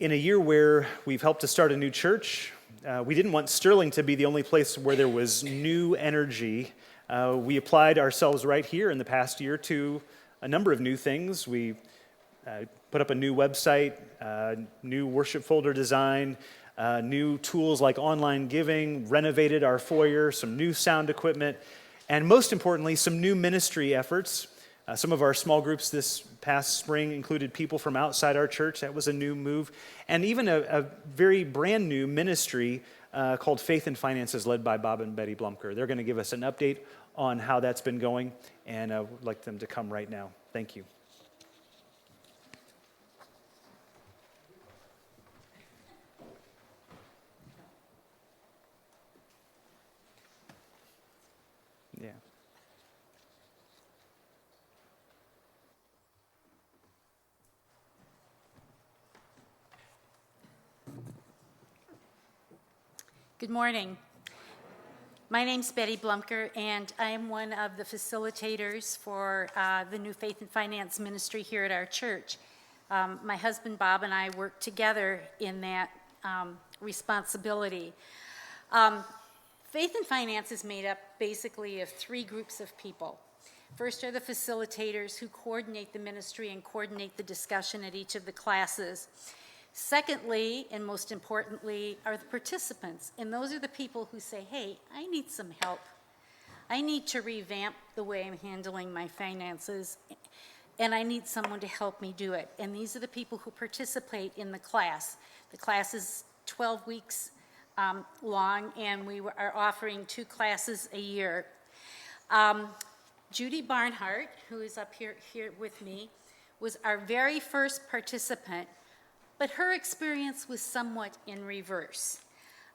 In a year where we've helped to start a new church, we didn't want Sterling to be the only place where there was new energy. We applied ourselves right here in the past year to a number of new things. We put up a new website, new worship folder design, new tools like online giving, renovated our foyer, some new sound equipment, and most importantly, some new ministry efforts. Some of our small groups this past spring included people from outside our church. That was a new move. And even a very brand new ministry called Faith and Finances, led by Bob and Betty Blumker. They're going to give us an update on how that's been going, and I would like them to come right now. Thank you. Yeah. Good morning. My name's Betty Blumker, and I am one of the facilitators for the new Faith and Finance ministry here at our church. My husband Bob and I work together in that responsibility. Faith and Finance is made up basically of three groups of people. First are the facilitators who coordinate the ministry and coordinate the discussion at each of the classes. Secondly, and most importantly, are the participants, and those are the people who say, hey, I need some help. I need to revamp the way I'm handling my finances, and I need someone to help me do it. And these are the people who participate in the class. The class is 12 weeks long, and we are offering 2 classes a year. Judy Barnhart, who is up here with me, was our very first participant, but her experience was somewhat in reverse.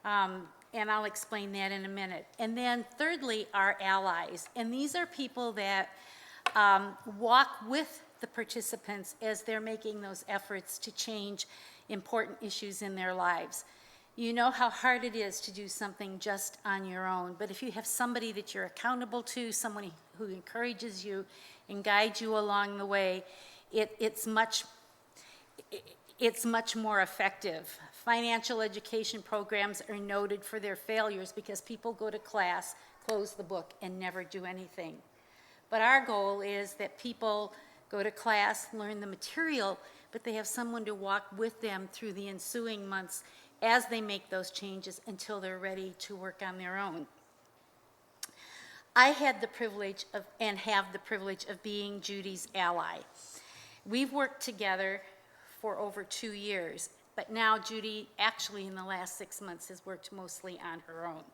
And I'll explain that in a minute. And then thirdly, our allies. And these are people that walk with the participants as they're making those efforts to change important issues in their lives. You know how hard it is to do something just on your own, but if you have somebody that you're accountable to, someone who encourages you and guides you along the way, it's much more effective. Financial education programs are noted for their failures because people go to class, close the book, and never do anything. But our goal is that people go to class, learn the material, but they have someone to walk with them through the ensuing months as they make those changes until they're ready to work on their own. I had the privilege of, and have the privilege of being Judy's ally. We've worked together for over 2 years, but now Judy actually in the last 6 months has worked mostly on her own.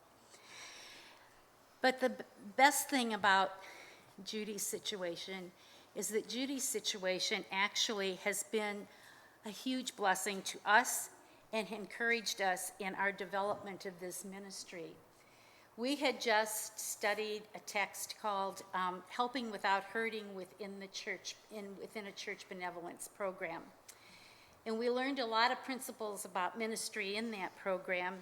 But the best thing about Judy's situation is that Judy's situation actually has been a huge blessing to us and encouraged us in our development of this ministry. We had just studied a text called Helping Without Hurting within the church, within a church benevolence program. And we learned a lot of principles about ministry in that program,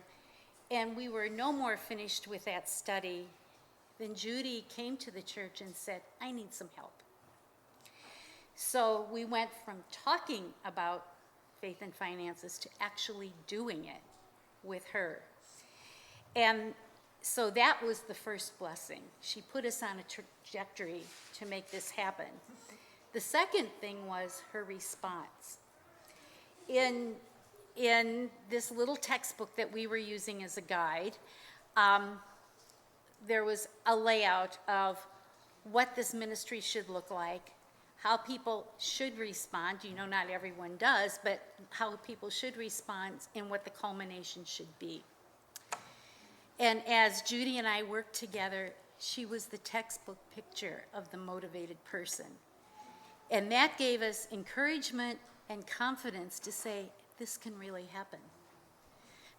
and we were no more finished with that study than Judy came to the church and said, I need some help. So we went from talking about faith and finances to actually doing it with her. And so that was the first blessing. She put us on a trajectory to make this happen. The second thing was her response. In this little textbook that we were using as a guide, there was a layout of what this ministry should look like, how people should respond. You know, not everyone does, but how people should respond and what the culmination should be. And as Judy and I worked together, she was the textbook picture of the motivated person. And that gave us encouragement and confidence to say, this can really happen.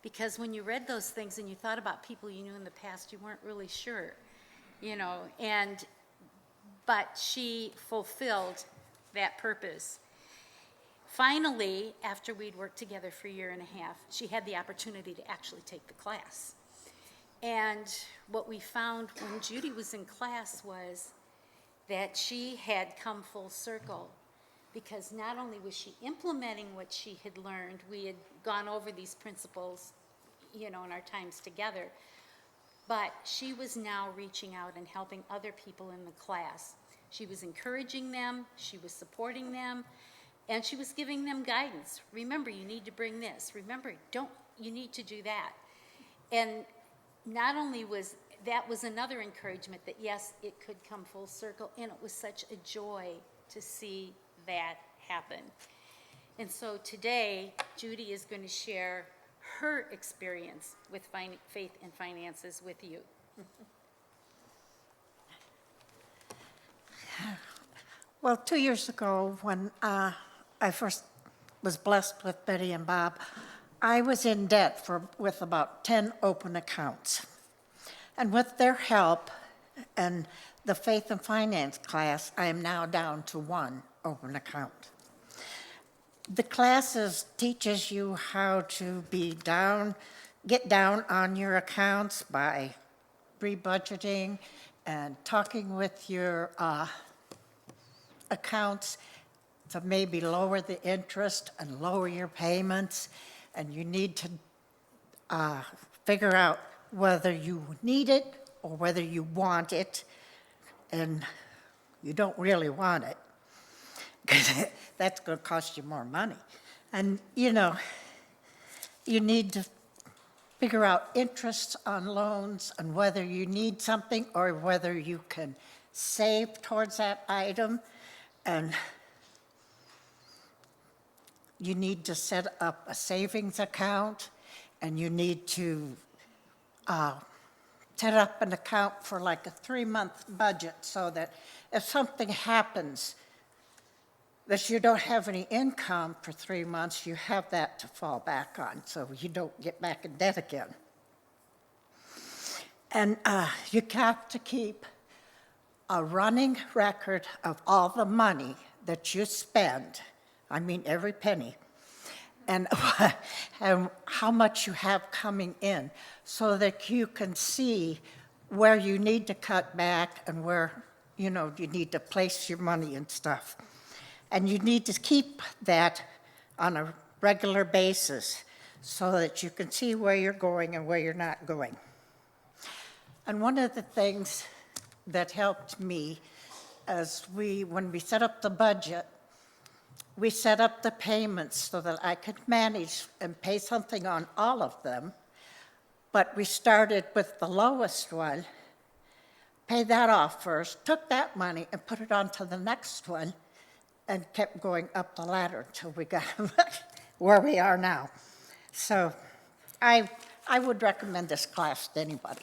Because when you read those things and you thought about people you knew in the past, you weren't really sure, you know, but she fulfilled that purpose. Finally, after we'd worked together for a year and a half, she had the opportunity to actually take the class. And what we found when Judy was in class was that she had come full circle because not only was she implementing what she had learned, we had gone over these principles, you know, in our times together, but she was now reaching out and helping other people in the class. She was encouraging them, she was supporting them, and she was giving them guidance. Remember, you need to bring this. Remember, you need to do that. And not only was that was another encouragement that yes, it could come full circle, and it was such a joy to see that happen. And so today, Judy is going to share her experience with faith and finances with you. Well, 2 years ago, when I first was blessed with Betty and Bob, I was in debt with about 10 open accounts. And with their help and the faith and finance class, I am now down to 1 open account. The classes teaches you how to get down on your accounts by re-budgeting and talking with your accounts to maybe lower the interest and lower your payments. And you need to figure out whether you need it or whether you want it, and you don't really want it, because that's going to cost you more money. And, you know, you need to figure out interests on loans and whether you need something or whether you can save towards that item. And you need to set up a savings account, and you need to set up an account for like a 3-month budget, so that if something happens that you don't have any income for 3 months, you have that to fall back on so you don't get back in debt again. And you have to keep a running record of all the money that you spend, I mean every penny, and how much you have coming in, so that you can see where you need to cut back and where, you know, you need to place your money and stuff. And you need to keep that on a regular basis so that you can see where you're going and where you're not going. And one of the things that helped me as when we set up the budget, we set up the payments so that I could manage and pay something on all of them. But we started with the lowest one, paid that off first, took that money and put it onto the next one, and kept going up the ladder until we got where we are now. So I would recommend this class to anybody.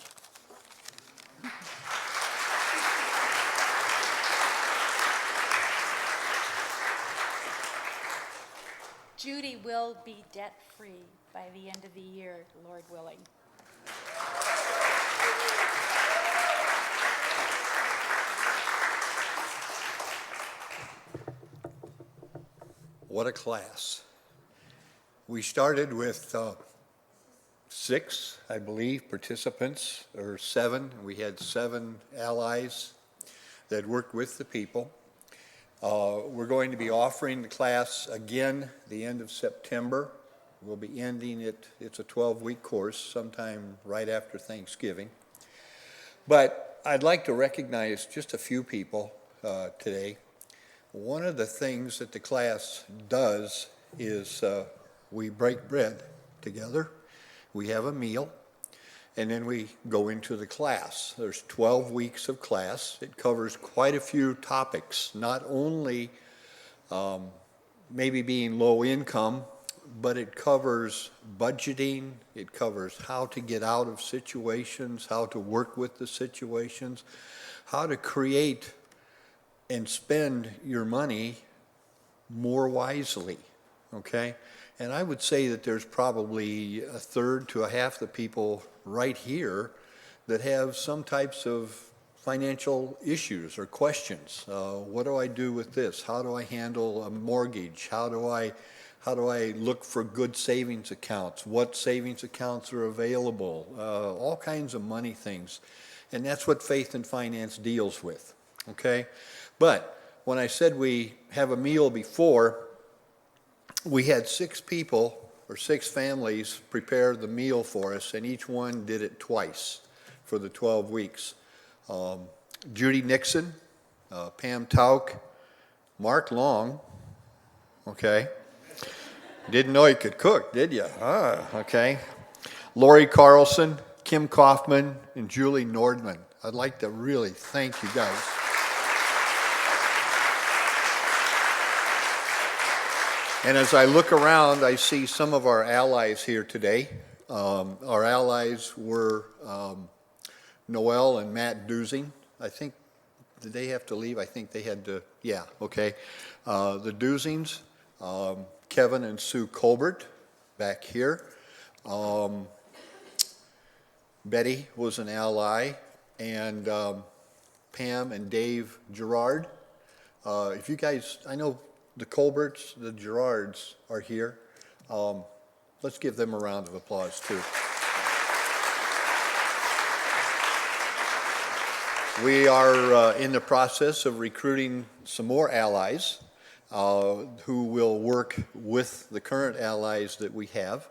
Judy will be debt-free by the end of the year, Lord willing. What a class. We started with 6, I believe, participants, or 7. We had 7 allies that worked with the people. We're going to be offering the class again the end of September. We'll be ending it. It's a 12-week course, sometime right after Thanksgiving. But I'd like to recognize just a few people today. One of the things that the class does is we break bread together, we have a meal, and then we go into the class. There's 12 weeks of class. It covers quite a few topics, not only maybe being low income, but it covers budgeting, it covers how to get out of situations, how to work with the situations, how to create and spend your money more wisely, okay? And I would say that there's probably a third to a half the people right here that have some types of financial issues or questions. What do I do with this? How do I handle a mortgage? How do I look for good savings accounts? What savings accounts are available? All kinds of money things. And that's what Faith and Finance deals with, okay? But when I said we have a meal before, we had 6 people or 6 families prepare the meal for us, and each one did it twice for the 12 weeks. Judy Nixon, Pam Tauk, Mark Long, okay. Didn't know he could cook, did you? Okay. Lori Carlson, Kim Kaufman, and Julie Nordman. I'd like to really thank you guys. And as I look around, I see some of our allies here today. Our allies were Noel and Matt Dusing. I think, did they have to leave? I think they had to, yeah, okay. The Dusings, Kevin and Sue Colbert back here. Betty was an ally, and Pam and Dave Gerard. If you guys, I know the Colberts, the Gerards are here. Let's give them a round of applause too. We are in the process of recruiting some more allies who will work with the current allies that we have.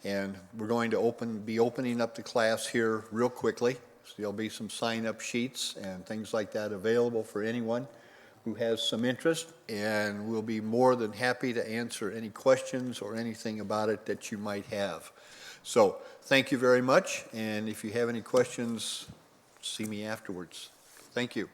And we're going to be opening up the class here real quickly. So there'll be some sign-up sheets and things like that available for anyone who has some interest, and we'll be more than happy to answer any questions or anything about it that you might have. So thank you very much, and if you have any questions, see me afterwards. Thank you.